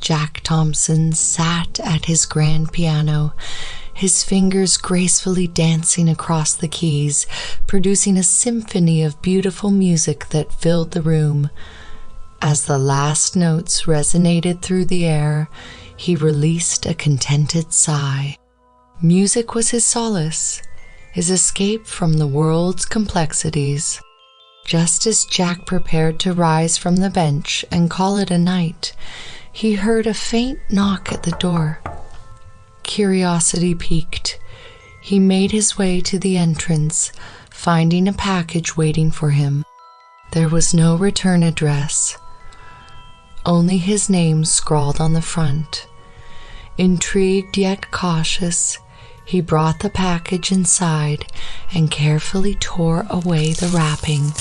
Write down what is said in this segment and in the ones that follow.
Jack Thompson sat at his grand piano, his fingers gracefully dancing across the keys, producing a symphony of beautiful music that filled the room. As the last notes resonated through the air, he released a contented sigh. Music was his solace, his escape from the world's complexities. Just as Jack prepared to rise from the bench and call it a night, he heard a faint knock at the door. Curiosity piqued. He made his way to the entrance, finding a package waiting for him. There was no return address, only his name scrawled on the front. Intrigued yet cautious, he brought the package inside and carefully tore away the wrapping.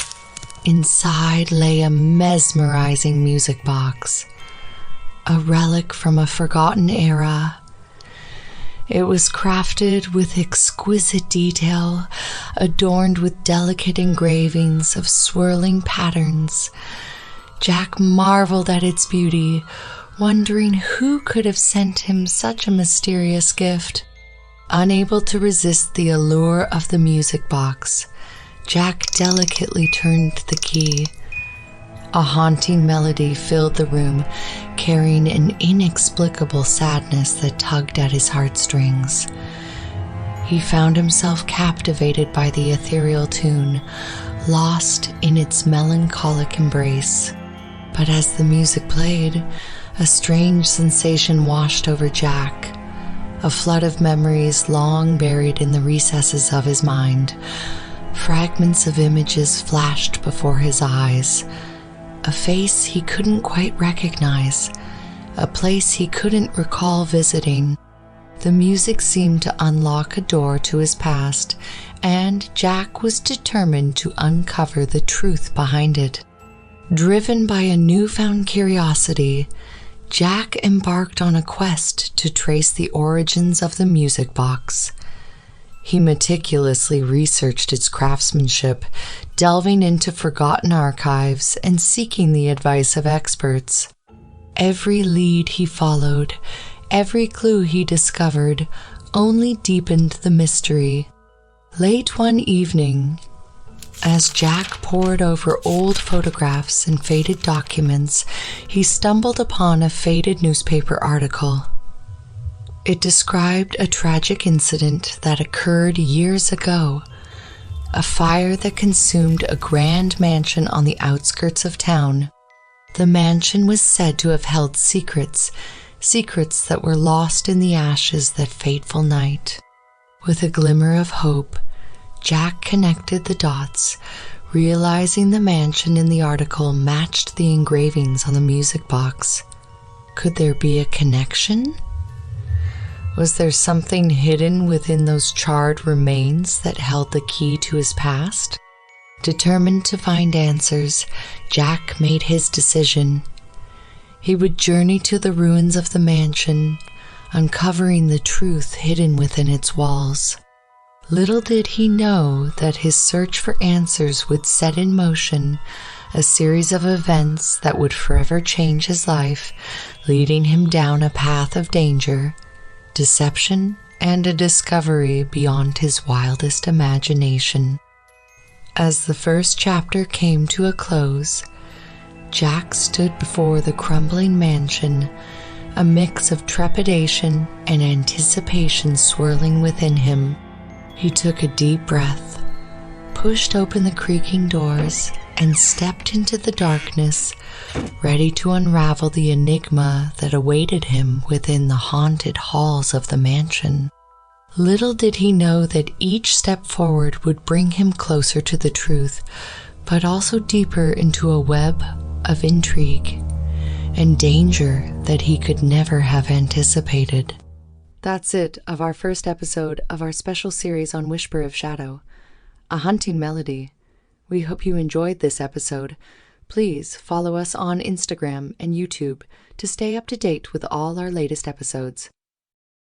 Inside lay a mesmerizing music box, a relic from a forgotten era. It was crafted with exquisite detail, adorned with delicate engravings of swirling patterns. Jack marveled at its beauty, wondering who could have sent him such a mysterious gift. Unable to resist the allure of the music box, Jack delicately turned the key. A haunting melody filled the room, carrying an inexplicable sadness that tugged at his heartstrings. He found himself captivated by the ethereal tune, lost in its melancholic embrace. But as the music played, a strange sensation washed over Jack, a flood of memories long buried in the recesses of his mind. Fragments of images flashed before his eyes, a face he couldn't quite recognize, a place he couldn't recall visiting. The music seemed to unlock a door to his past, and Jack was determined to uncover the truth behind it. Driven by a newfound curiosity, Jack embarked on a quest to trace the origins of the music box. He meticulously researched its craftsmanship, delving into forgotten archives and seeking the advice of experts. Every lead he followed, every clue he discovered, only deepened the mystery. Late one evening, as Jack pored over old photographs and faded documents, he stumbled upon a faded newspaper article. It described a tragic incident that occurred years ago, a fire that consumed a grand mansion on the outskirts of town. The mansion was said to have held secrets that were lost in the ashes that fateful night. With a glimmer of hope, Jack connected the dots, realizing the mansion in the article matched the engravings on the music box. Could there be a connection? Was there something hidden within those charred remains that held the key to his past? Determined to find answers, Jack made his decision. He would journey to the ruins of the mansion, uncovering the truth hidden within its walls. Little did he know that his search for answers would set in motion a series of events that would forever change his life, leading him down a path of danger, deception, and a discovery beyond his wildest imagination. As the first chapter came to a close, Jack stood before the crumbling mansion, a mix of trepidation and anticipation swirling within him. He took a deep breath, pushed open the creaking doors, and stepped into the darkness, ready to unravel the enigma that awaited him within the haunted halls of the mansion. Little did he know that each step forward would bring him closer to the truth, but also deeper into a web of intrigue and danger that he could never have anticipated. That's it of our first episode of our special series on Whisper of Shadow, A Hunting Melody. We hope you enjoyed this episode. Please follow us on Instagram and YouTube to stay up to date with all our latest episodes.